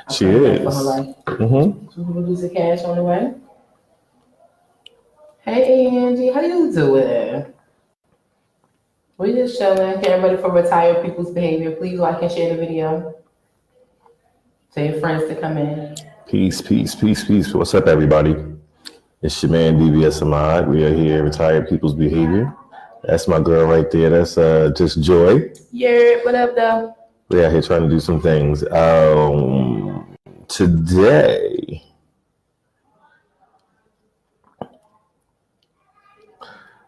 She is. Mm-hmm. Some producer Cash on the way. Hey Angie, how you doing? We just chilling, getting ready for retired people's behavior. Please like and share the video. Tell your friends to come in. Peace, peace, peace, peace. What's up, everybody? It's your man DBS Ahmad. We are here, Retired People's Behavior. That's my girl right there. That's just Joy. Yeah, what up, though? We're out here trying to do some things. Today,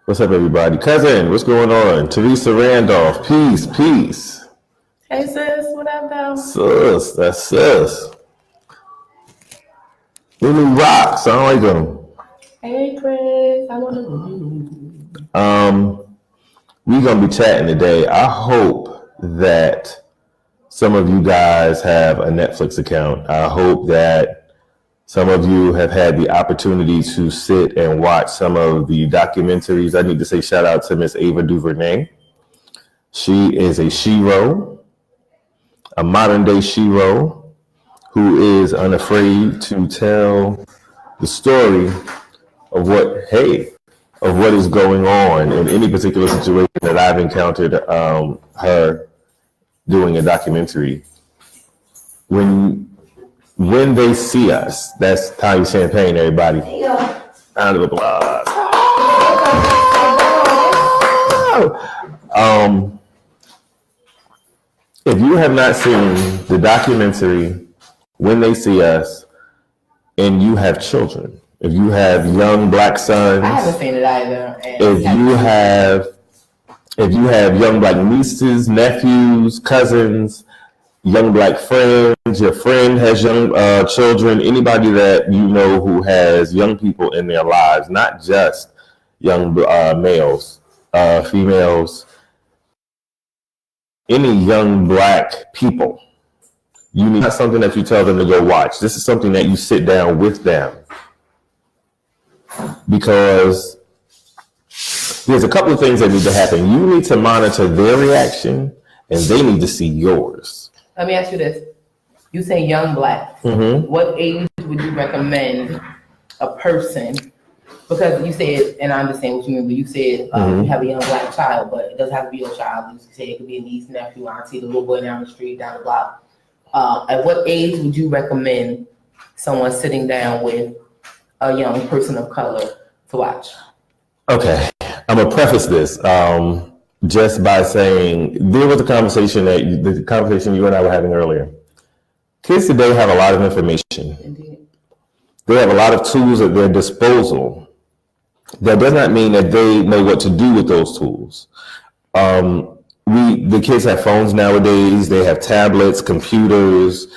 what's up, everybody? Cousin, what's going on? Teresa Randolph, peace, peace. Hey, sis, what up, though? Sis, that's sis. Lulu Rock, sound like them. Hey, Chris, I want to. We're gonna be chatting today. I hope that some of you guys have a Netflix account. I hope that some of you have had the opportunity to sit and watch some of the documentaries. I need to say shout out to Miss Ava DuVernay. She is a shero, a modern day shero, who is unafraid to tell the story of what is going on in any particular situation that I've encountered her doing a documentary. When they see us, that's Tiny Champagne, everybody. Round of applause. If you have not seen the documentary When They See Us, and you have children, if you have young Black sons, I haven't seen it either. If you have young Black nieces, nephews, cousins, young Black friends, your friend has young children, anybody that you know who has young people in their lives, not just young males, females, any young Black people, you need something that you tell them to go watch. This is something that you sit down with them. Because there's a couple of things that need to happen. You need to monitor their reaction, and they need to see yours. Let me ask you this. You say young Black. Mm-hmm. What age would you recommend a person? Because you said, and I understand what you mean, but you said you have a young Black child, but it doesn't have to be your child. You say it could be a niece, nephew, auntie, the little boy down the street, down the block. At what age would you recommend someone sitting down with a young person of color to watch? Okay, I'm gonna preface this just by saying there was the conversation you and I were having earlier. Kids today have a lot of information. Indeed. They have a lot of tools at their disposal. That does not mean that they know what to do with those tools. The kids have phones nowadays. They have tablets, computers,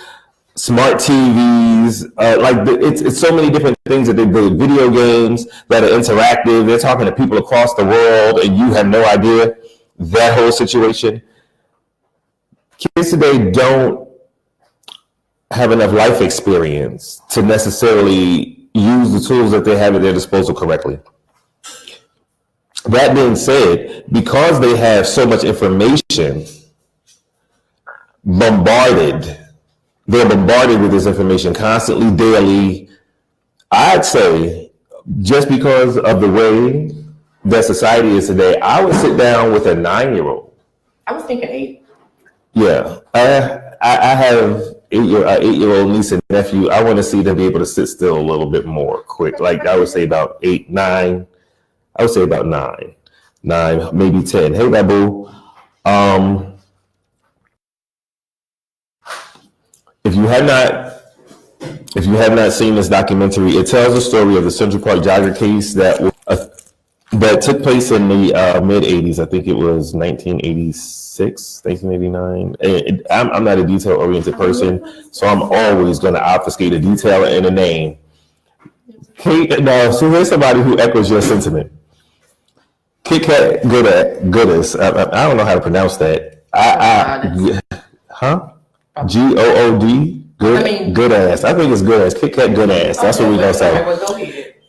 smart TVs, it's so many different things that they do. Video games that are interactive. They're talking to people across the world, and you have no idea that whole situation. Kids today don't have enough life experience to necessarily use the tools that they have at their disposal correctly. That being said, because they have so much information they're bombarded with this information constantly, daily. I'd say just because of the way that society is today, I would sit down with a 9-year-old. I was thinking 8. Yeah. I have an 8-year-old niece and nephew. I want to see them be able to sit still a little bit more quick. Like I would say about 8, 9. I would say about 9, maybe 10. Hey, Babu. If you have not seen this documentary, it tells the story of the Central Park Jogger case that took place in the mid 80s. I think it was 1986, 1989. I'm not a detail oriented person, so I'm always going to obfuscate a detail in a name. So here's somebody who echoes your sentiment. Kit Kat Goodis. I don't know how to pronounce that. Good? Good ass. I think it's good ass. Kit Kat good ass. That's what we're going to say.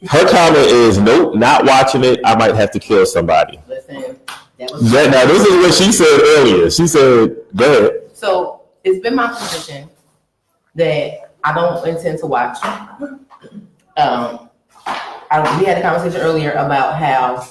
Her comment is, nope, not watching it. I might have to kill somebody. Listen. Now, this is what she said earlier. She said, go ahead. So, it's been my position that I don't intend to watch. We had a conversation earlier about how,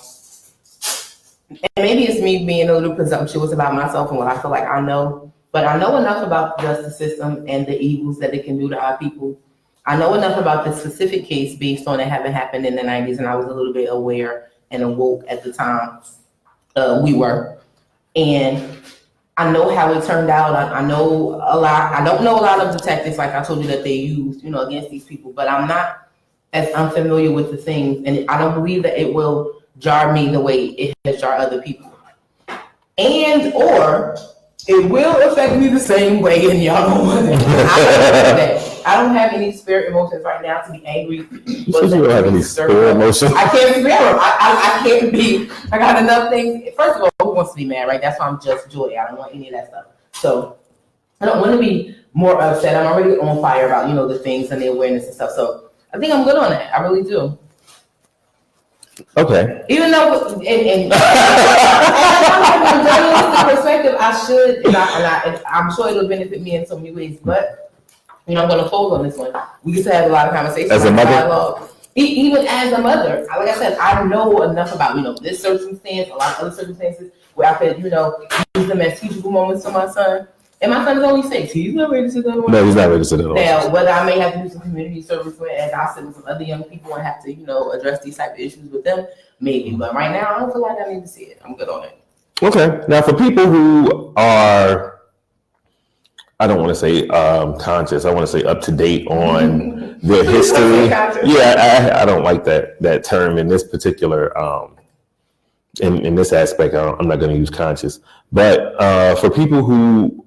and maybe it's me being a little presumptuous about myself and what I feel like I know, but I know enough about the justice system and the evils that it can do to our people. I know enough about the specific case based on it having happened in the 90s, and I was a little bit aware and awoke at the time we were. And I know how it turned out. I know a lot. I don't know a lot of the tactics, like I told you, that they used, against these people, but I'm not as unfamiliar with the things, and I don't believe that it will jar me the way it has jarred other people. And or it will affect me the same way, and y'all know what I don't have any spirit emotions right now to be angry. You don't have any spirit emotions? I can't be mad. I can't be. I got enough things. First of all, who wants to be mad, right? That's why I'm just joy. I don't want any of that stuff. So I don't want to be more upset. I'm already on fire about, the things and the awareness and stuff. So I think I'm good on that. I really do. Okay. Even though, and from a journalistic perspective, I should, and I'm sure it'll benefit me in so many ways. But I'm going to fold on this one. We get to have a lot of conversations. As a mother, dialogue. Even as a mother, like I said, I know enough about this circumstance, a lot of other circumstances where I could, use them as teachable moments to my son. And my son is only 6. He's not ready to sit down. No, he's not ready to sit down. Now, whether I may have to do some community service with, as I sit with some other young people and have to, address these type of issues with them, maybe. But right now, I don't feel like I need to see it. I'm good on it. Okay. Now, for people who are, I don't want to say conscious, I want to say up to date on their history. Yeah, I don't like that term in this particular, in this aspect. I'm not going to use conscious. But for people who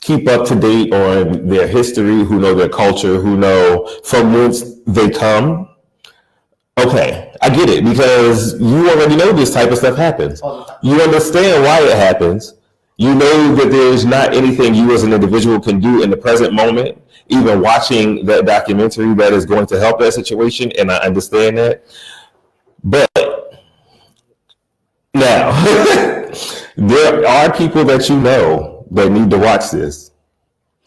keep up to date on their history, who know their culture, who know from whence they come. Okay, I get it, because you already know this type of stuff happens. You understand why it happens. You know that there's not anything you as an individual can do in the present moment, even watching that documentary, that is going to help that situation, and I understand that. But now, there are people that you know that need to watch this.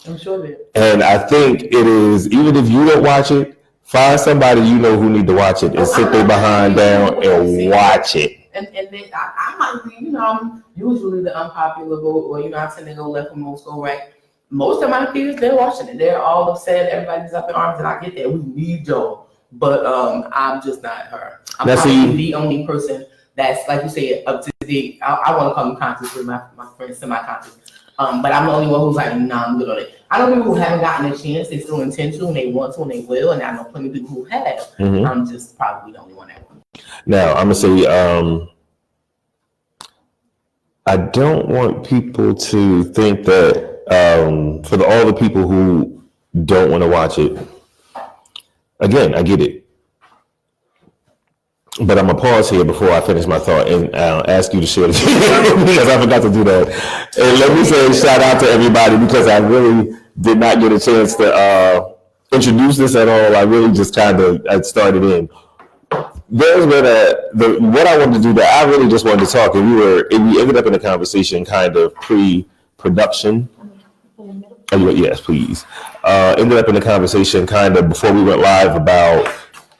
I'm sure that. And I think it is, even if you don't watch it, find somebody you know who need to watch it and sit their behind down and watch it. And then I might be, I'm usually the unpopular vote, or, I tend to go left and most go right. Most of my peers, they're watching it. They're all upset. Everybody's up in arms, and I get that. We need y'all. But I'm just not her. I'm probably the only person that's, like you said, up to date. I want to call them conscious with my friends, semi-conscious. But I'm the only one who's like, nah, I'm good on it. I know people who haven't gotten a chance. They're still intentional, and they want to, and they will. And I know plenty of people who have. Mm-hmm. I'm just probably the only one that will. Now, I'm going to say, I don't want people to think that for all the people who don't want to watch it, again, I get it. But I'm going to pause here before I finish my thought and ask you to share this because I forgot to do that. And let me say shout out to everybody, because I really did not get a chance to introduce this at all. I really just I started in. There's been what I wanted to do, that I really just wanted to talk, and we ended up in a conversation kind of pre-production. Oh, yes, please. Ended up in a conversation kind of before we went live about,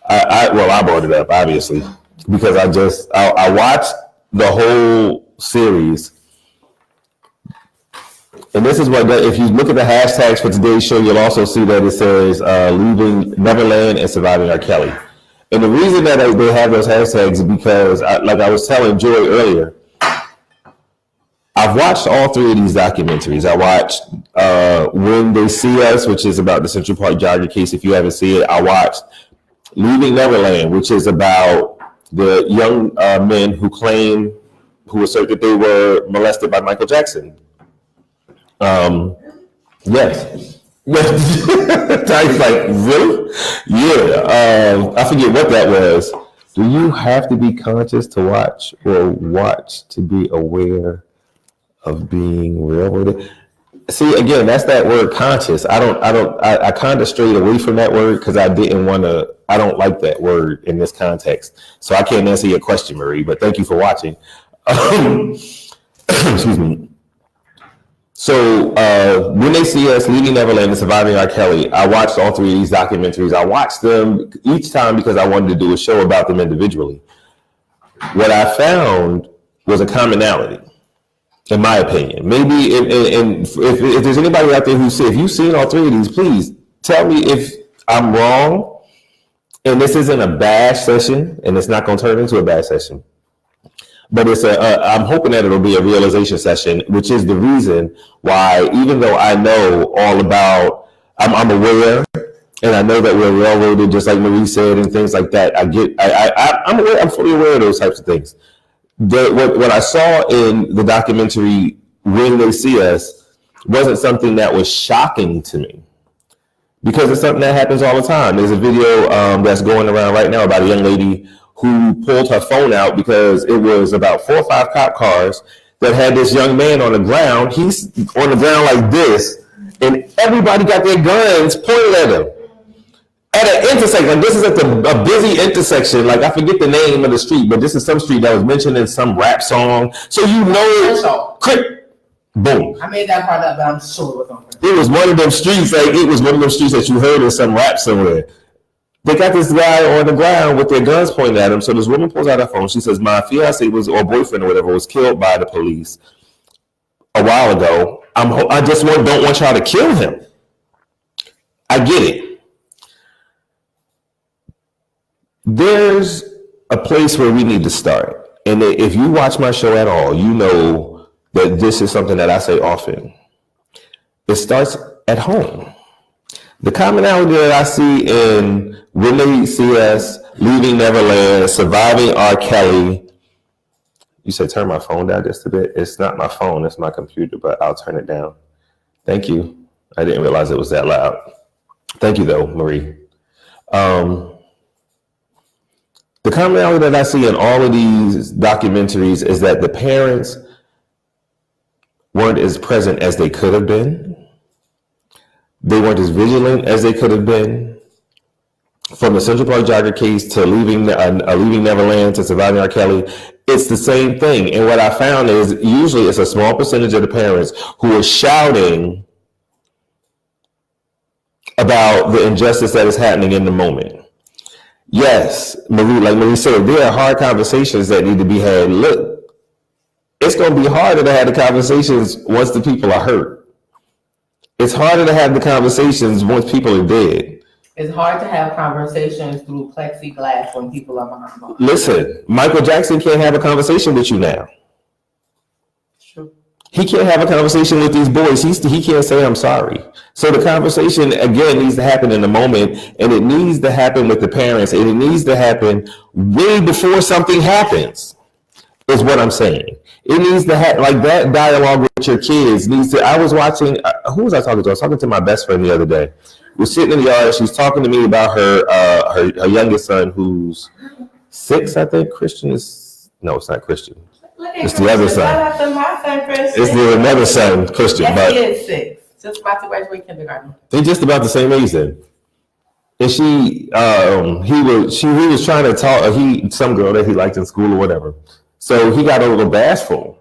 I brought it up, obviously, because I watched the whole series. And this is what, if you look at the hashtags for today's show, you'll also see that it says Leaving Neverland and Surviving R. Kelly. And the reason that they have those hashtags is because, like I was telling Joy earlier, I've watched all 3 of these documentaries. I watched When They See Us, which is about the Central Park jogger case. If you haven't seen it, I watched Leaving Neverland, which is about the young men who assert that they were molested by Michael Jackson. Yes. Ty's like, really? Yeah. I forget what that was. Do you have to be conscious to watch, or watch to be aware of being real? See, again, that's that word conscious. I kind of strayed away from that word because I don't like that word in this context. So I can't answer your question, Marie, but thank you for watching. Excuse me. So When They See Us, Leaving Neverland, and Surviving R. Kelly, I watched all three of these documentaries. I watched them each time because I wanted to do a show about them individually. What I found was a commonality, in my opinion. Maybe, if there's anybody out there who said, if you've seen all three of these, please tell me if I'm wrong. And this isn't a bash session, and it's not going to turn into a bash session. But I'm hoping that it'll be a realization session, which is the reason why, even though I know all about, I'm aware, and I know that we're railroaded, just like Marie said, and things like that. I'm aware, I'm fully aware of those types of things. What I saw in the documentary When They See Us wasn't something that was shocking to me, because it's something that happens all the time. There's a video that's going around right now about a young lady who pulled her phone out because it was about 4 or 5 cop cars that had this young man on the ground. He's on the ground like this, and everybody got their guns pointed at him. At an intersection, like this is at a busy intersection, like I forget the name of the street, but this is some street that was mentioned in some rap song. So you know, boom. I made that part up, but I'm sure it was on purpose. It was one of them streets, like it was one of them streets that you heard in some rap somewhere. They got this guy on the ground with their guns pointed at him. So this woman pulls out her phone. She says, my fiance or boyfriend or whatever was killed by the police a while ago. I just don't want y'all to kill him. I get it. There's a place where we need to start. And if you watch my show at all, you know that this is something that I say often. It starts at home. The commonality that I see in When They See Us, Leaving Neverland, Surviving R. Kelly. You said turn my phone down just a bit. It's not my phone, it's my computer, but I'll turn it down. Thank you. I didn't realize it was that loud. Thank you though, Marie. The commonality that I see in all of these documentaries is that the parents weren't as present as they could have been. They weren't as vigilant as they could have been. From the Central Park Jogger case to Leaving Neverland to Surviving R. Kelly, it's the same thing. And what I found is usually it's a small percentage of the parents who are shouting about the injustice that is happening in the moment. Yes, Marie, like Marie said, there are hard conversations that need to be had. Look, it's going to be harder to have the conversations once the people are hurt. It's harder to have the conversations once people are dead. It's hard to have conversations through plexiglass when people are behind bars. Listen, Michael Jackson can't have a conversation with you now. True. He can't have a conversation with these boys. He can't say, I'm sorry. So the conversation, again, needs to happen in the moment, and it needs to happen with the parents, and it needs to happen way before something happens, is what I'm saying. It needs to have, like, that dialogue with your kids needs to, I was watching, who was I talking to? I was talking to my best friend the other day. We were sitting in the yard, she's talking to me about her youngest son, who's 6, I think. Christian is, no, it's not Christian. It's the other son. It's the another son, Christian. Yes, but he is 6. Just about to graduate kindergarten. They're just about the same age then. And he was trying to talk, some girl that he liked in school or whatever. So he got a little bashful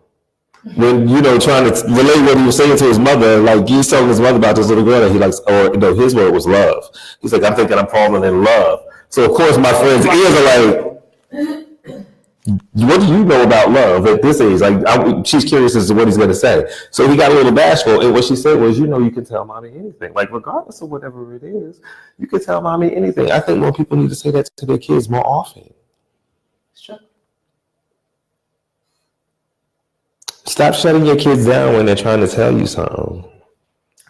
when, trying to relate what he was saying to his mother. Like, he was telling his mother about this little girl that he likes, his word was love. He's like, I'm thinking I'm falling in love. So of course my friend's ears are like, what do you know about love at this age? Like, she's curious as to what he's going to say. So he got a little bashful. And what she said was, you can tell mommy anything. Like, regardless of whatever it is, you can tell mommy anything. I think more people need to say that to their kids more often. Sure. Stop shutting your kids down when they're trying to tell you something.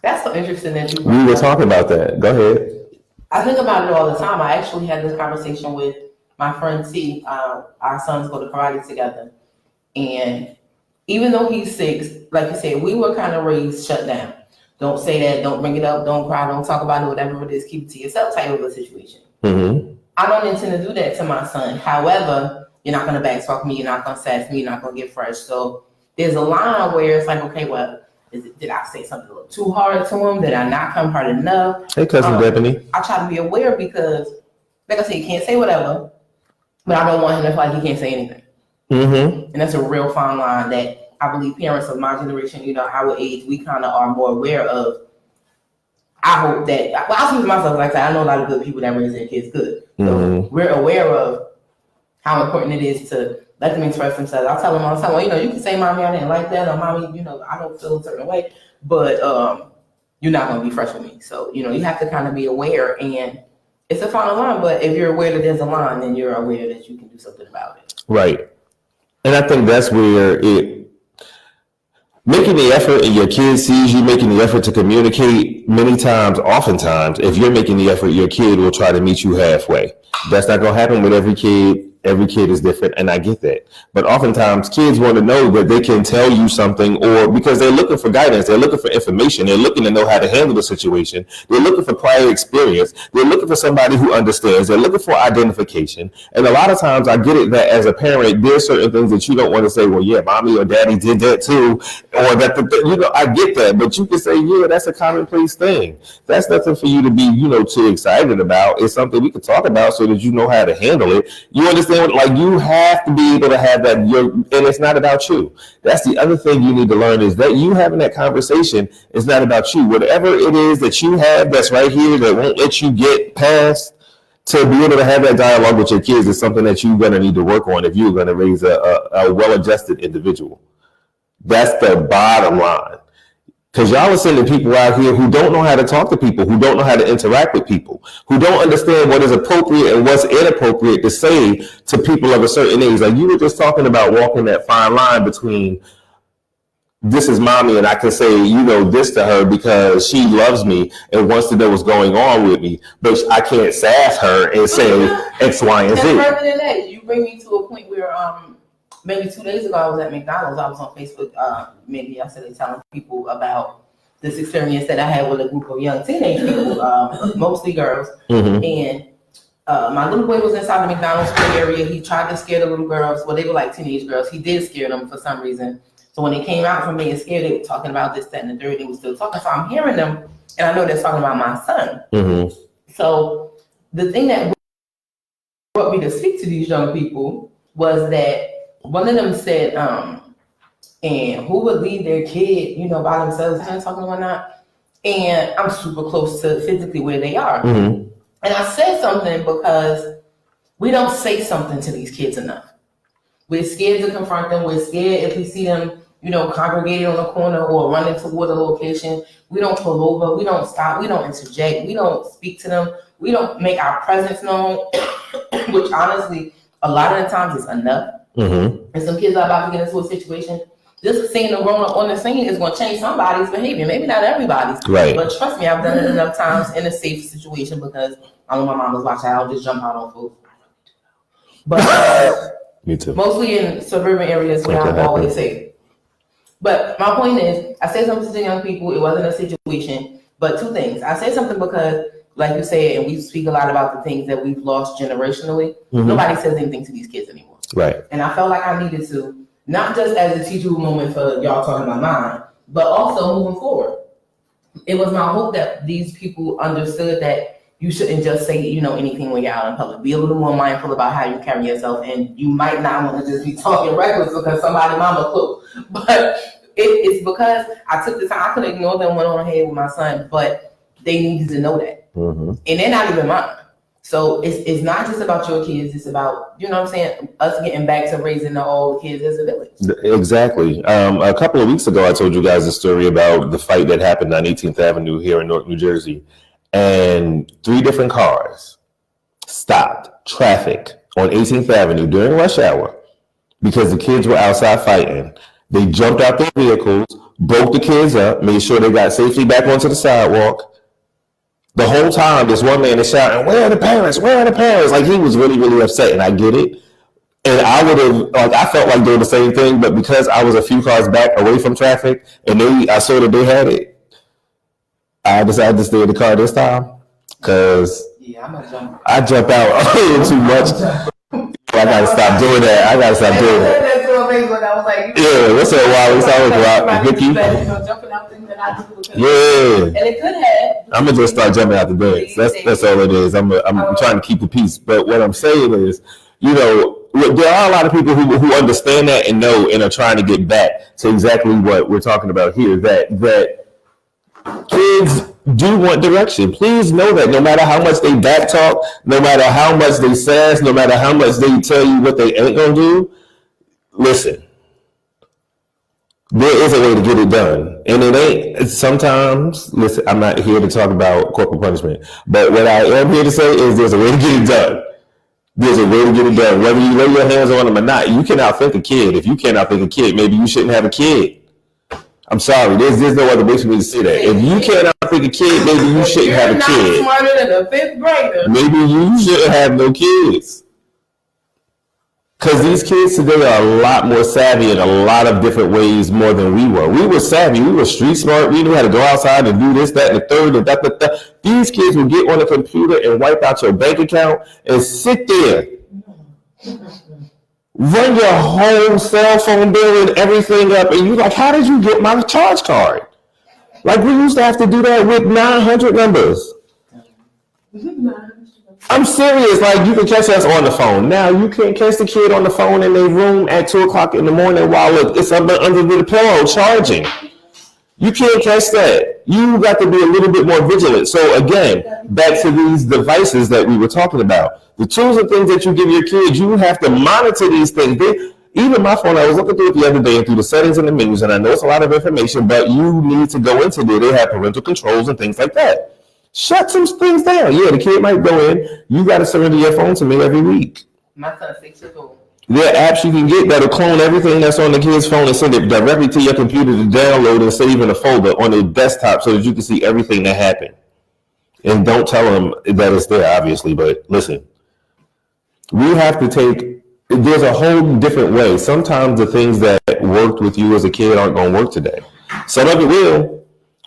That's so interesting that you. We were talking about that. Go ahead. I think about it all the time. I actually had this conversation with my friend T. Our sons go to karate together, and even though he's 6, like you said, we were kind of raised shut down. Don't say that. Don't bring it up. Don't cry. Don't talk about it. Whatever it is, keep it to yourself. Type of a situation. Mm-hmm. I don't intend to do that to my son. However, you're not going to backtalk me. You're not going to sass me. You're not going to get fresh. So there's a line where it's like, okay, well, did I say something a little too hard to him? Did I not come hard enough? Hey, cousin Debony. I try to be aware because, like I said, you can't say whatever, but I don't want him to feel like he can't say anything. Mm-hmm. And that's a real fine line that I believe parents of my generation, our age, we kind of are more aware of. I hope that, well, I'll speak to myself like that. I know a lot of good people that raise their kids good. So we're aware of how important it is to let them express themselves. I tell them all the time, well, you can say, mommy, I didn't like that, or mommy, I don't feel a certain way, but you're not going to be fresh with me. So, you have to kind of be aware, and it's a fine line, but if you're aware that there's a line, then you're aware that you can do something about it. Right. And I think that's where making the effort and your kid sees you making the effort to communicate oftentimes, if you're making the effort, your kid will try to meet you halfway. That's not going to happen with every kid. Every kid is different, and I get that. But oftentimes, kids want to know that they can tell you something, or because they're looking for guidance, they're looking for information, they're looking to know how to handle the situation, they're looking for prior experience, they're looking for somebody who understands, they're looking for identification. And a lot of times, I get it that as a parent, there's certain things that you don't want to say, well, yeah, mommy or daddy did that too, or that, I get that, but you can say, yeah, that's a commonplace thing. That's nothing for you to be, too excited about. It's something we can talk about so that you know how to handle it. You understand? Like, you have to be able to have that, and it's not about you. That's the other thing you need to learn, is that you having that conversation is not about you. Whatever it is that you have that's right here that won't let you get past, to be able to have that dialogue with your kids is something that you're going to need to work on if you're going to raise a well-adjusted individual. That's the bottom line. Because y'all are sending people out here who don't know how to talk to people, who don't know how to interact with people, who don't understand what is appropriate and what's inappropriate to say to people of a certain age. Like, you were just talking about walking that fine line between, this is mommy, and I can say, this to her because she loves me and wants to know what's going on with me, but I can't sass her and say X, Y, and Z. And further than that, you bring me to a point where, maybe 2 days ago, I was at McDonald's. I was on Facebook, maybe yesterday, telling people about this experience that I had with a group of young teenage people, mostly girls. And my little boy was inside the McDonald's area. He tried to scare the little girls. Well, they were like teenage girls. He did scare them for some reason. So when they came out from being scared, they were talking about this, that, and the third. They were still talking. So I'm hearing them, and I know they're talking about my son. So the thing that brought me to speak to these young people was that one of them said, and who would leave their kid, by themselves, kind of talking and whatnot. And I'm super close to physically where they are. And I said something because we don't say something to these kids enough. We're scared to confront them. We're scared if we see them, congregated on a corner or running toward a location. We don't pull over. We don't stop. We don't interject. We don't speak to them. We don't make our presence known, which honestly, a lot of the times is enough. And some kids are about to get into a situation. Just seeing them grown up on the scene is going to change somebody's behavior. Maybe not everybody's. Right. But trust me, I've done it enough times in a safe situation because I know my mom was watching. I'll just jump out on folks. But me too. Mostly in suburban areas where I'm always safe. But my point is, I said something to young people. It wasn't a situation. But two things. I said something because, like you said, and we speak a lot about the things that we've lost generationally. Nobody says anything to these kids anymore. Right. And I felt like I needed to, not just as a teachable moment for y'all talking about mine, but also moving forward. It was my hope that these people understood that you shouldn't just say, anything when you're out in public. Be a little more mindful about how you carry yourself, and you might not want to just be talking reckless because somebody mama cooked. But it's because I took the time. I could ignore them, went on ahead with my son, but they needed to know that. And they're not even mine. So it's not just about your kids. It's about, us getting back to raising all the kids as a village. Exactly. A couple of weeks ago, I told you guys a story about the fight that happened on 18th Avenue here in Newark, New Jersey. And 3 different cars stopped traffic on 18th Avenue during rush hour because the kids were outside fighting. They jumped out their vehicles, broke the kids up, made sure they got safely back onto the sidewalk. The whole time, this one man is shouting, "Where are the parents? Where are the parents?" Like, he was really, really upset, and I get it. And I would have, I felt like doing the same thing, but because I was a few cars back away from traffic, and I saw that they had it, I decided to stay in the car this time, because I jump out a little too much. I gotta stop doing that. I was like, yeah, what's up, Wally? Rock, Vicky. Yeah. And it could have. I'm gonna just start jumping out the bed. That's all it is. I'm trying to keep the peace. But what I'm saying is, we there are a lot of people who understand that and know and are trying to get back to exactly what we're talking about here. That kids do want direction. Please know that no matter how much they backtalk, no matter how much they sass, no matter how much they tell you what they ain't gonna do, listen. There is a way to get it done. And it ain't sometimes, listen, I'm not here to talk about corporal punishment, but what I am here to say is there's a way to get it done. There's a way to get it done. Whether you lay your hands on them or not, you can outthink a kid. If you can't outthink a kid, maybe you shouldn't have a kid. I'm sorry, there's no other way for me to say that. If you can't outthink a kid, maybe you shouldn't have a kid. You're not smarter than a fifth grader. Maybe you shouldn't have no kids. Because these kids today are a lot more savvy in a lot of different ways more than we were. We were savvy. We were street smart. We knew how to go outside and do this, that, and the third, and that. These kids will get on the computer and wipe out your bank account and sit there. Run your whole cell phone bill and everything up. And you're like, how did you get my charge card? Like, we used to have to do that with 900 numbers. I'm serious. Like, you can catch us on the phone. Now, you can't catch the kid on the phone in their room at 2 o'clock in the morning while it's under the pillow charging. You can't catch that. You got to be a little bit more vigilant. So, again, back to these devices that we were talking about. The tools and things that you give your kids, you have to monitor these things. Even my phone, I was looking through it the other day and through the settings and the menus, and I know it's a lot of information, but you need to go into there. They have parental controls and things like that. Shut some things down. Yeah, the kid might go in. You got to surrender your phone to me every week. My son's 6 years old. There are apps you can get that'll clone everything that's on the kid's phone and send it directly to your computer to download and save in a folder on their desktop so that you can see everything that happened. And don't tell them that it's there, obviously, but listen. We have to there's a whole different way. Sometimes the things that worked with you as a kid aren't going to work today. Some of it will.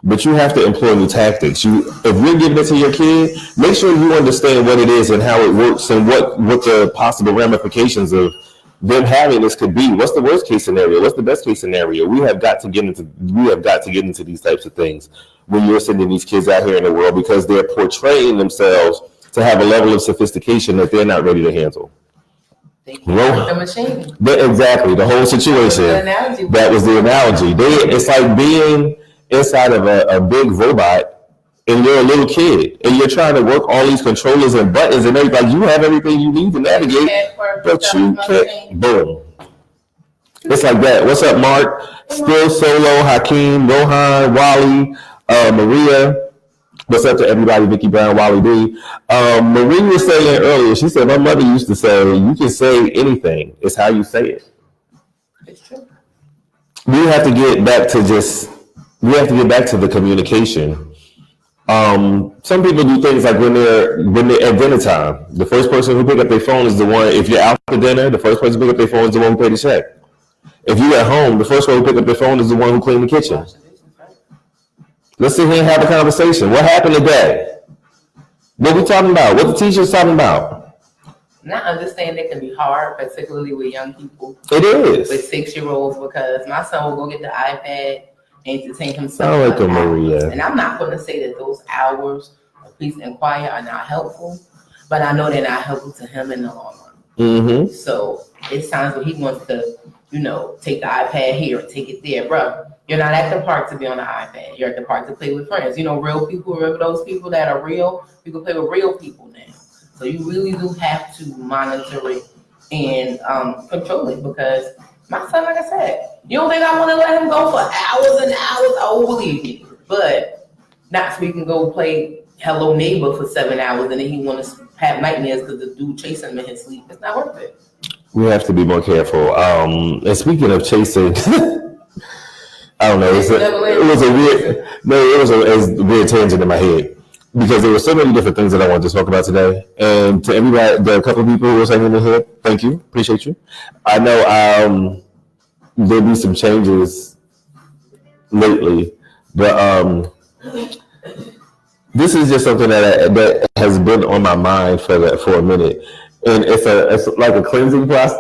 But you have to employ new tactics. If you're giving it to your kid, make sure you understand what it is and how it works and what the possible ramifications of them having this could be. What's the worst case scenario? What's the best case scenario? We have got to get into these types of things when you're sending these kids out here in the world because they're portraying themselves to have a level of sophistication that they're not ready to handle. The machine. Exactly, the whole situation. That was the analogy. It's like being inside of a big robot and you're a little kid and you're trying to work all these controllers and buttons and everything. You have everything you need to navigate, but you can't. Boom. It's like that. What's up, Mark? Still Solo, Hakeem, Rohan, Wally, Maria. What's up to everybody? Vicky Brown, Wally D. Marie was saying earlier, she said, my mother used to say, you can say anything. It's how you say it. It's true. We have to get back to the communication. Some people do things like when they're at dinner time, the first person who pick up their phone is the one, if you're out for dinner, the first person to pick up their phone is the one who paid the check. If you're at home, the first one who pick up their phone is the one who cleaned the kitchen. Let's sit here and have a conversation. What happened today? What we talking about? What the teacher's talking about? Not understand it can be hard, particularly with young people. It is. With 6-year-olds, because my son will go get the iPad and entertain himself. I like Maria. And I'm not going to say that those hours of peace and quiet are not helpful, but I know they're not helpful to him in the long run. Mm-hmm. So it's times when he wants to, take the iPad here and take it there, bro. You're not at the park to be on the iPad. You're at the park to play with friends. Real people, remember those people that are real? You can play with real people now. So you really do have to monitor it and control it because my son, like I said, you don't think I want to let him go for hours and hours? Oh, believe me. But not so he can go play Hello Neighbor for 7 hours and then he want to have nightmares because the dude chasing him in his sleep. It's not worth it. We have to be more careful. And speaking of chasing, I don't know. It was a weird tangent in my head because there were so many different things that I wanted to talk about today. And to everybody, there are a couple of people who were saying in the head, thank you, appreciate you. I know there'll be some changes lately, but this is just something that has been on my mind for a minute, and it's like a cleansing process.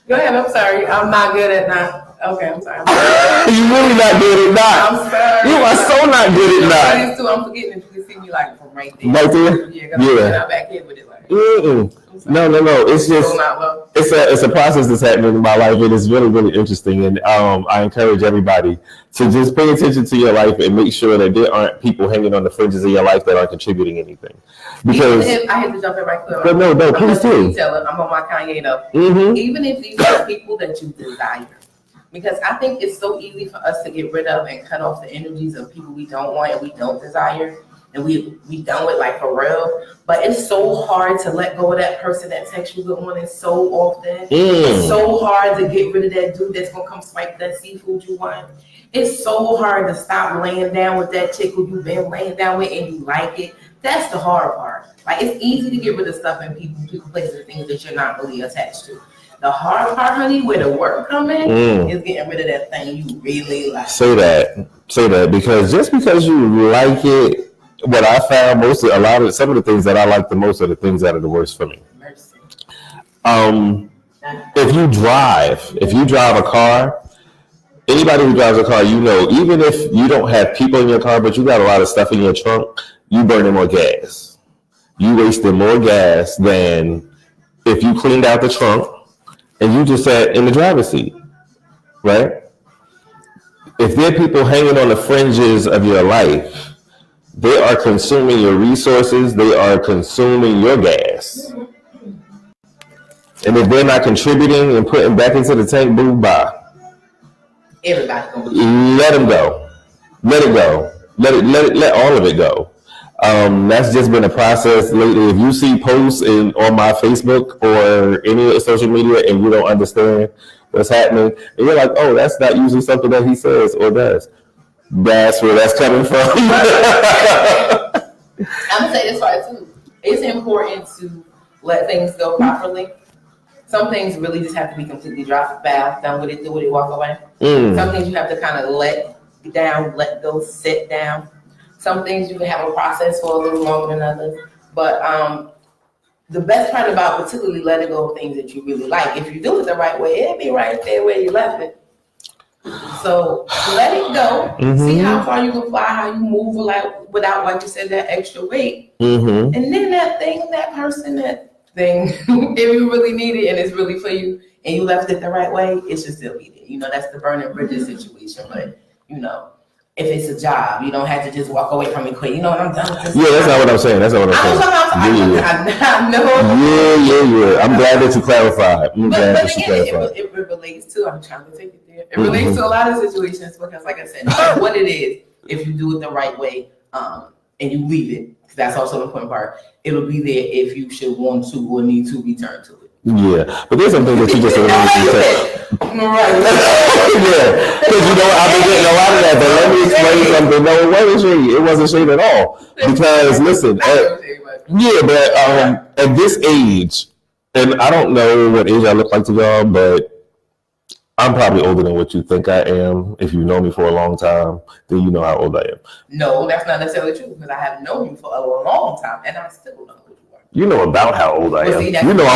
Go ahead. I'm sorry. I'm not good at not. Okay, I'm sorry. You really not good at not. I'm sorry. You are so not good at not. I'm forgetting that you can see me like from right there. Right there? Yeah. I'm back here with it like. Mm-mm. No. It's just it's a process that's happening in my life, and it's really, really interesting. And I encourage everybody to just pay attention to your life and make sure that there aren't people hanging on the fringes of your life that aren't contributing anything. Because I had to jump in right quick. But no, please do. I'm on my Kanye though. Mm-hmm. Even if these are people that you desire, because I think it's so easy for us to get rid of and cut off the energies of people we don't want and we don't desire. And we done with like for real, but it's so hard to let go of that person that texts you good morning so often. It's so hard to get rid of that dude that's gonna come swipe that seafood you want. It's so hard to stop laying down with that chick who you've been laying down with and you like it. That's the hard part. Like it's easy to get rid of stuff and people, places, and things that you're not really attached to. The hard part, honey, where the work come in, is getting rid of that thing you really like. Say that because just because you like it. What I found some of the things that I like the most are the things that are the worst for me. If you drive a car, anybody who drives a car, even if you don't have people in your car, but you got a lot of stuff in your trunk, you burning more gas. You wasting more gas than if you cleaned out the trunk and you just sat in the driver's seat, right? If there are people hanging on the fringes of your life, they are consuming your resources. They are consuming your gas. And if they're not contributing and putting back into the tank, boom, bye. Everybody. Let them go. Let it go. Let all of it go. That's just been a process lately. If you see posts on my Facebook or any social media and you don't understand what's happening, and you're like, oh, that's not usually something that he says or does. That's where that's coming from. I'm gonna say this part too. It's important to let things go properly. Some things really just have to be completely dropped, bath, done with it, do with it, walk away. Some things you have to kind of let down, let go, sit down. Some things you can have a process for a little longer than others. But the best part about particularly letting go of things that you really like, if you do it the right way, it'll be right there where you left it. So let it go. See how far you can fly, how you move without, like you said, that extra weight. And then that thing, if you really need it and it's really for you and you left it the right way, it should still be there. That's the burning bridges situation. But if it's a job, you don't have to just walk away from it quick. I'm done with this. Yeah, that's not what I'm saying. I know. Yeah. I'm glad that you clarified. But again, it relates to, I'm trying to take it there. It relates to a lot of situations because, like I said, no matter what it is, if you do it the right way and you leave it, because that's also the important part, it'll be there if you should want to or need to return to it. Yeah, but there's something that you just alluded to. Right. Yeah, because I've been getting a lot of that. But let me explain something. No, it wasn't shade. It wasn't shade at all. Because listen, but at this age, and I don't know what age I look like to y'all, but I'm probably older than what you think I am. If you know me for a long time, then you know how old I am. No, that's not necessarily true because I have known you for a long time, and I still don't know. You know about how old I am. See, I'm older than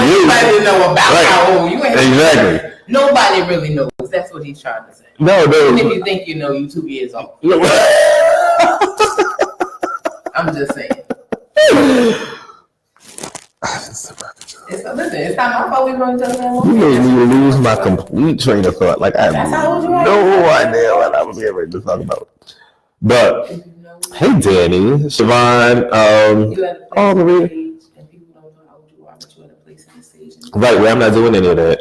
you. Nobody know about how old you ain't. Exactly. Nobody really knows. That's what he's trying to say. No. Even if you think you 2 years old. I'm just saying. It's not my fault we wrote each other down. You made me lose my complete train of thought. Like I have no idea what I was getting to talk about. But hey, Danny, Siobhan, Maria. Right, where I'm not doing any of that.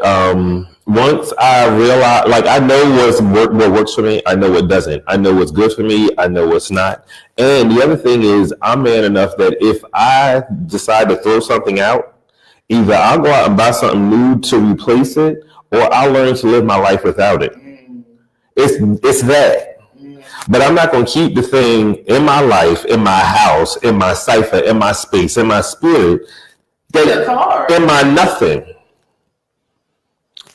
Once I realize, like, I know what works for me. I know what doesn't. I know what's good for me. I know what's not. And the other thing is, I'm man enough that if I decide to throw something out, either I'll go out and buy something new to replace it, or I'll learn to live my life without it. It's that. But I'm not going to keep the thing in my life, in my house, in my cipher, in my space, in my spirit, in my nothing.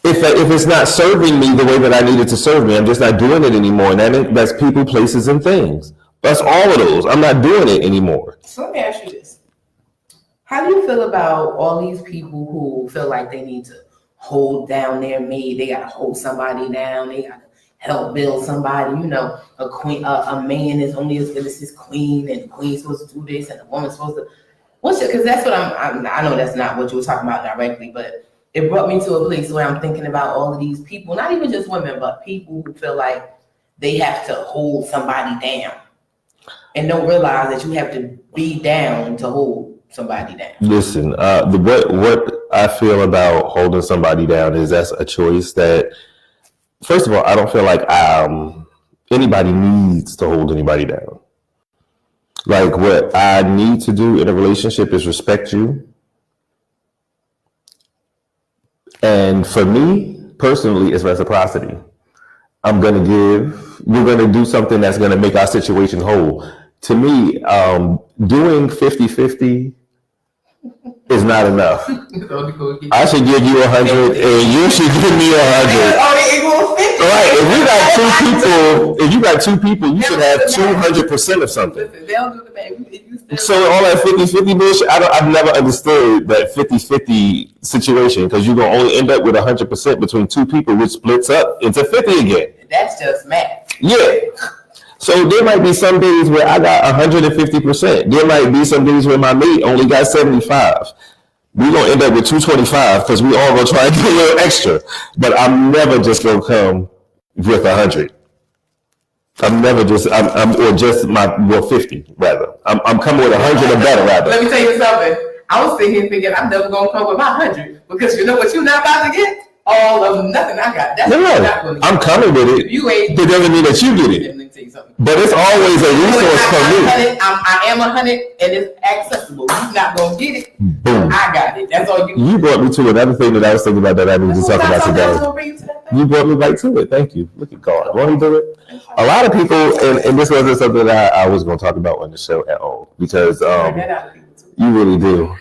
If it's not serving me the way that I need it to serve me, I'm just not doing it anymore. And that's people, places, and things. That's all of those. I'm not doing it anymore. So let me ask you this. How do you feel about all these people who feel like they need to hold down their mate? They got to hold somebody down. They got to help build somebody. A man is only as good as his queen, and the queen's supposed to do this, and the woman's supposed to. Because that's what I know that's not what you were talking about directly, but it brought me to a place where I'm thinking about all of these people, not even just women, but people who feel like they have to hold somebody down and don't realize that you have to be down to hold somebody down. Listen, what I feel about holding somebody down is that's a choice that, first of all, I don't feel like anybody needs to hold anybody down. Like, what I need to do in a relationship is respect you. And for me, personally, it's reciprocity. I'm going to give, you're going to do something that's going to make our situation whole. To me, doing 50-50 is not enough. I should give you 100 and you should give me 100. Right. If you got two people, you should have 200% of something. So all that 50-50 bullshit, I've never understood that 50-50 situation, because you're going to only end up with 100% between two people, which splits up into 50 again. That's just math. Yeah. So there might be some days where I got 150%. There might be some days where my mate only got 75. We're going to end up with 225 because we all going to try and get a little extra. But I'm never just going to come with 100. I'm never just, or just 50 rather. I'm coming with 100 or better rather. Let me tell you something. I was sitting here thinking I'm never going to come with my 100 because you know what you're not about to get? All of nothing I got. That's no, I'm coming with it. You ain't. It doesn't mean that you get it. But it's always a resource for me. I am 100 and it's accessible. You're not going to get it. Boom. I got it. That's all you. You brought me to another thing that I was thinking about that I need to talk about today. You brought me right to it. Thank you. Look at God. Won't he do it? A lot of people, and this wasn't something that I was going to talk about on the show at all, because you really do.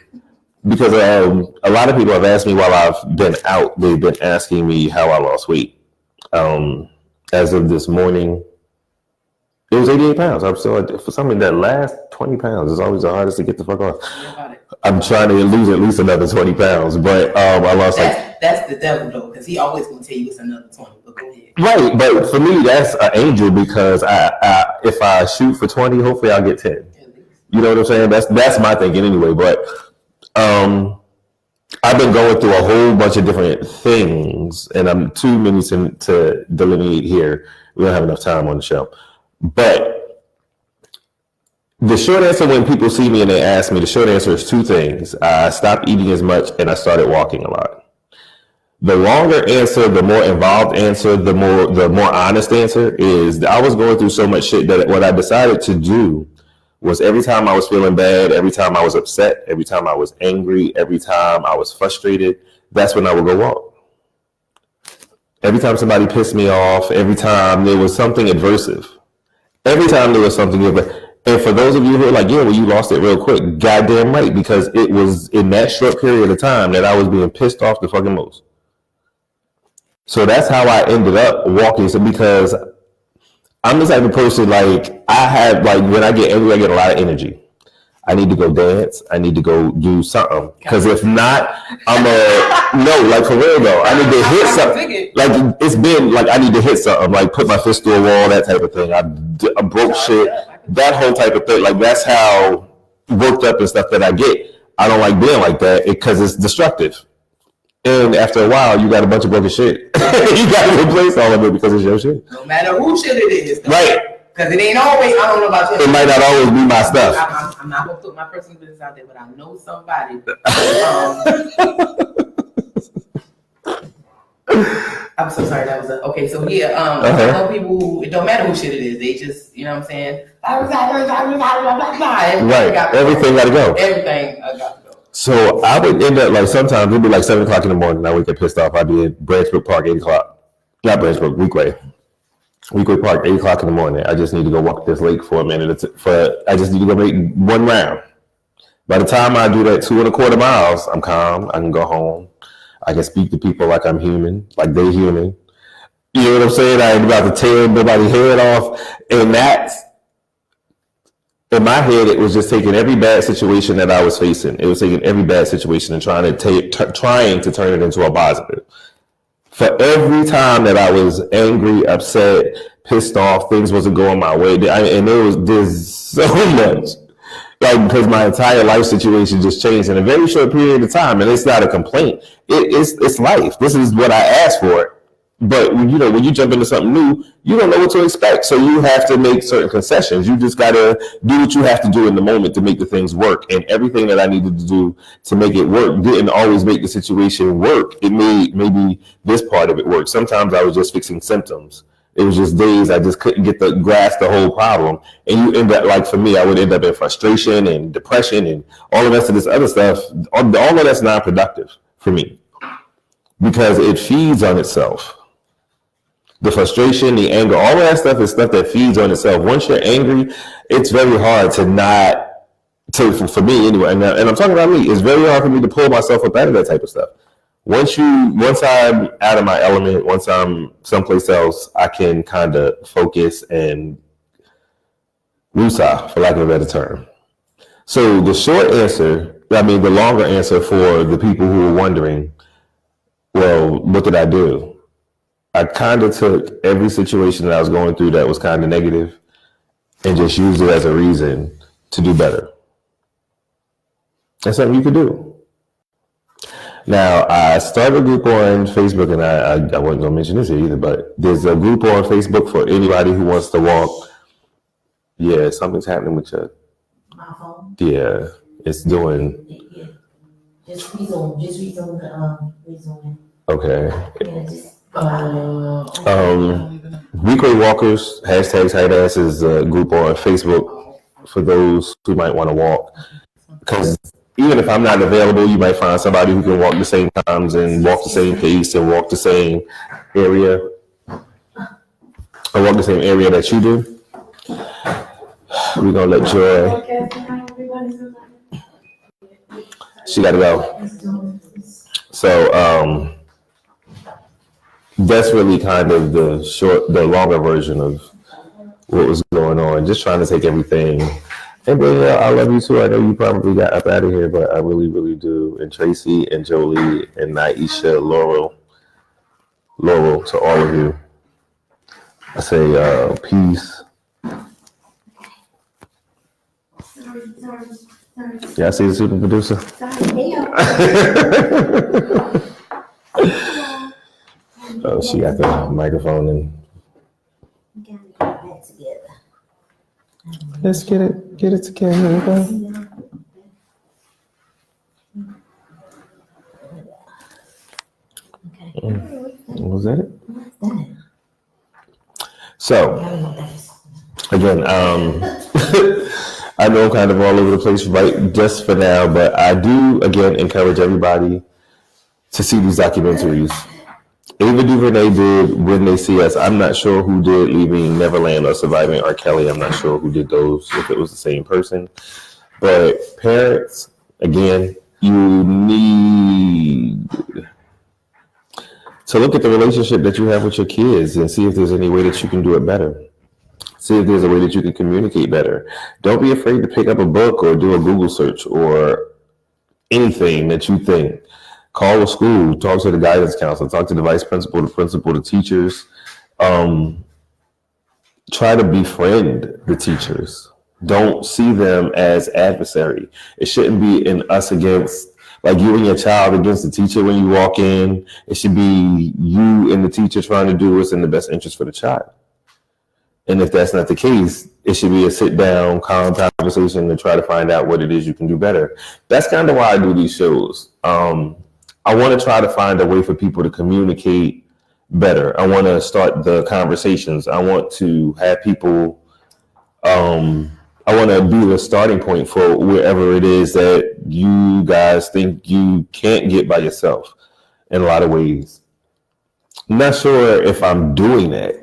Because a lot of people have asked me while I've been out, they've been asking me how I lost weight. As of this morning, it was 88 pounds. I'm still, for something that last 20 pounds is always the hardest to get the fuck off. I'm trying to lose at least another 20 pounds, but I lost that's the devil though, because he always going to tell you it's another 20, but go ahead. Right, but for me, that's an angel, because if I shoot for 20, hopefully I'll get 10. You know what I'm saying? That's my thinking anyway, but I've been going through a whole bunch of different things, and I'm too many to delineate here. We don't have enough time on the show. But the short answer, when people see me and they ask me, the short answer is two things. I stopped eating as much and I started walking a lot. The longer answer, the more involved answer, the more honest answer is I was going through so much shit that what I decided to do was, every time I was feeling bad, every time I was upset, every time I was angry, every time I was frustrated, that's when I would go walk. Every time somebody pissed me off, every time there was something adversive, every time there was something adversive. And for those of you who are like, yeah, well, you lost it real quick, goddamn right, because it was in that short period of time that I was being pissed off the fucking most. So that's how I ended up walking. So because I'm the type of person, like, I have, like, when I get angry, I get a lot of energy. I need to go dance. I need to go do something. Because if not, no, like, for real though, I need to hit something. Like, it's been, like, I need to hit something, like, put my fist through a wall, that type of thing. I broke shit, that whole type of thing. Like, that's how worked up and stuff that I get. I don't like being like that because it's destructive. And after a while, you got a bunch of broken shit. You got to replace all of it because it's your shit. No matter who shit it is. Though. Right. Because it ain't always, I don't know about you. It might not always be my stuff. I'm not going to put my personal business out there, but I know somebody. I'm so sorry, that was okay, so yeah, I know people who, it don't matter who shit it is, they just, you know what I'm saying? Right, everything got to go. Everything got to go. So I would end up, like, sometimes it'd be like 7 o'clock in the morning. I would get pissed off. I'd be at Branchbrook Park, 8 o'clock. Not Branchbrook, Weequay Park, 8 o'clock in the morning. I just need to go walk this lake for a minute. I just need to go make one round. By the time I do that 2.25 miles, I'm calm. I can go home. I can speak to people like I'm human, like they're human. You know what I'm saying? I ain't about to tear nobody's head off. And that's, in my head, it was just taking every bad situation that I was facing. It was taking every bad situation and trying to turn it into a positive. For every time that I was angry, upset, pissed off, things wasn't going my way, and there's so much Like, because my entire life situation just changed in a very short period of time, and it's not a complaint. It's life. This is what I asked for. But when you jump into something new, you don't know what to expect. So you have to make certain concessions. You just gotta do what you have to do in the moment to make the things work. And everything that I needed to do to make it work didn't always make the situation work. It made maybe this part of it work. Sometimes I was just fixing symptoms. It was just days I just couldn't get the grasp the whole problem. And you end up, like for me, I would end up in frustration and depression and all the rest of this other stuff. All of that's non-productive for me because it feeds on itself. The frustration, the anger, all of that stuff is stuff that feeds on itself. Once you're angry, it's very hard for me anyway, and I'm talking about me, it's very hard for me to pull myself up out of that type of stuff. Once I'm out of my element, once I'm someplace else, I can kind of focus and woosah, for lack of a better term. So the longer answer for the people who are wondering, well, what did I do? I kind of took every situation that I was going through that was kind of negative and just used it as a reason to do better. That's something you could do. Now, I started a group on Facebook, and I wasn't going to mention this here either, but there's a group on Facebook for anybody who wants to walk. Yeah, something's happening with your... My phone? Yeah, it's doing... Yeah. Just resume the resume. Okay. Yeah, just... Weekly Walkers, #HideAss is a group on Facebook for those who might want to walk. Because even if I'm not available, you might find somebody who can walk the same times and walk the same pace and walk the same area. Or walk the same area that you do. We're going to let Joy. She got to go. So, that's really kind of the longer version of what was going on. Just trying to take everything. And I love you too. I know you probably got up out of here, but I really, really do. And Tracy and Jolie and Naisha, Laurel, to all of you. I say peace. Sorry. Yeah, I see the super producer. Oh, she got the microphone and. Let's get it together. Was that it? So, again, I know I'm kind of all over the place right just for now, but I do, again, encourage everybody to see these documentaries. Ava DuVernay did When They See Us. I'm not sure who did Leaving Neverland or Surviving R. Kelly. I'm not sure who did those, if it was the same person. But parents, again, you need to look at the relationship that you have with your kids and see if there's any way that you can do it better. See if there's a way that you can communicate better. Don't be afraid to pick up a book or do a Google search or anything that you think. Call a school, talk to the guidance counselor, talk to the vice principal, the principal, the teachers. Try to befriend the teachers. Don't see them as adversary. It shouldn't be an us against, like you and your child against the teacher when you walk in. It should be you and the teacher trying to do what's in the best interest for the child. And if that's not the case, it should be a sit down, calm conversation to try to find out what it is you can do better. That's kind of why I do these shows. I want to try to find a way for people to communicate better. I want to start the conversations. I want to have people, I want to be the starting point for wherever it is that you guys think you can't get by yourself in a lot of ways. I'm not sure if I'm doing that.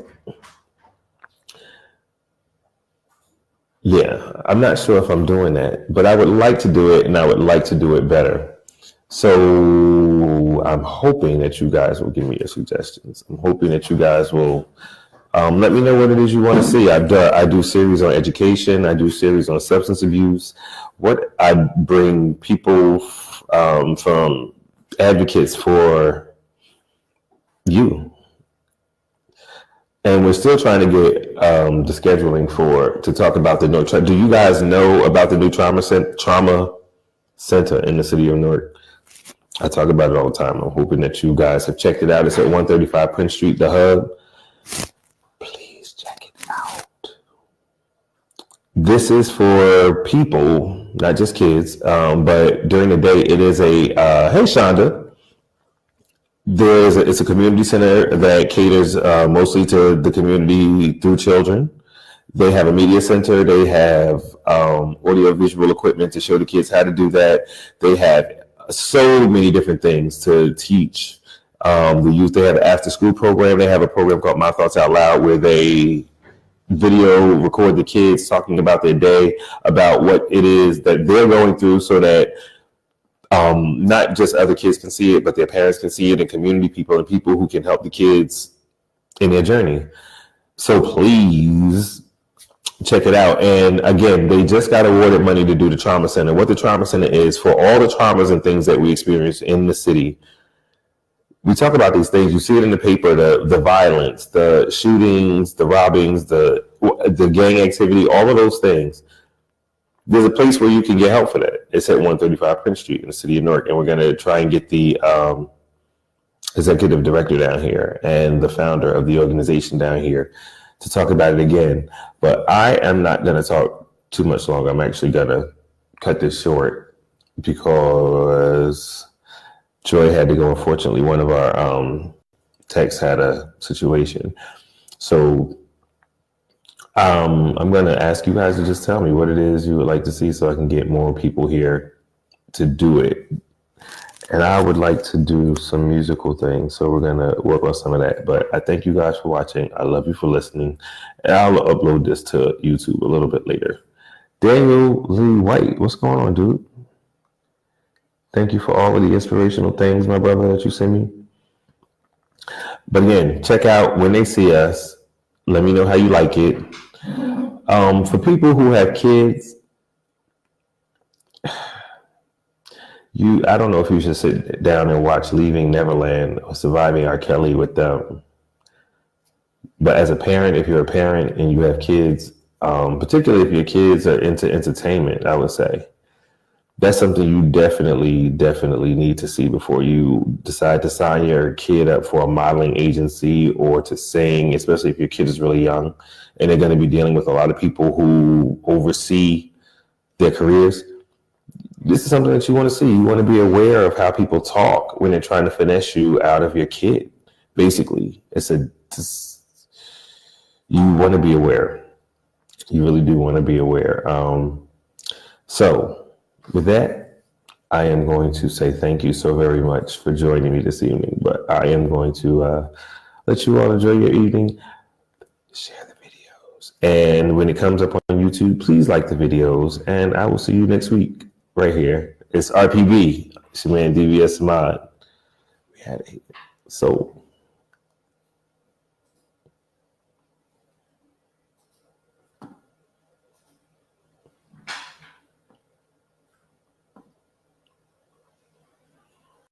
Yeah, I'm not sure if I'm doing that, but I would like to do it and I would like to do it better. So I'm hoping that you guys will give me your suggestions. I'm hoping that you guys will let me know what it is you want to see. I do series on education. I do series on substance abuse. What I bring people from advocates for you. And we're still trying to get the scheduling to talk about the new. Do you guys know about the new trauma center in the city of Newark? I talk about it all the time. I'm hoping that you guys have checked it out. It's at 135 Prince Street, the Hub. Please check it out. This is for people, not just kids, but during the day, it is a, hey, Shonda. It's a community center that caters mostly to the community through children. They have a media center. They have audio visual equipment to show the kids how to do that. They have so many different things to teach the youth. They have an after school program. They have a program called My Thoughts Out Loud where they video record the kids talking about their day, about what it is that they're going through, so that not just other kids can see it, but their parents can see it, and community people and people who can help the kids in their journey. So please check it out. And again, they just got awarded money to do the trauma center. What the trauma center is, for all the traumas and things that we experience in the city, we talk about these things. You see it in the paper, the violence, the shootings, the robbings, the gang activity, all of those things. There's a place where you can get help for that. It's at 135 Prince Street in the city of Newark. And we're going to try and get the executive director down here and the founder of the organization down here to talk about it again. But I am not going to talk too much longer. I'm actually going to cut this short because Joy had to go. Unfortunately, one of our techs had a situation. So I'm going to ask you guys to just tell me what it is you would like to see so I can get more people here to do it. And I would like to do some musical things. So we're going to work on some of that. But I thank you guys for watching. I love you for listening. And I'll upload this to YouTube a little bit later. Daniel Lee White, what's going on, dude? Thank you for all of the inspirational things, my brother, that you send me. But again, check out When They See Us. Let me know how you like it. For people who have kids, I don't know if you should sit down and watch Leaving Neverland or Surviving R. Kelly with them. But as a parent, if you're a parent and you have kids, particularly if your kids are into entertainment, I would say that's something you definitely need to see before you decide to sign your kid up for a modeling agency or to sing, especially if your kid is really young and they're going to be dealing with a lot of people who oversee their careers. This is something that you want to see. You want to be aware of how people talk when they're trying to finesse you out of your kid. Basically, you want to be aware. You really do want to be aware. So with that, I am going to say thank you so very much for joining me this evening. But I am going to let you all enjoy your evening. Share the videos. And when it comes up on YouTube, please like the videos. And I will see you next week right here. It's RPB. It's your man DVS Mod. We had it. So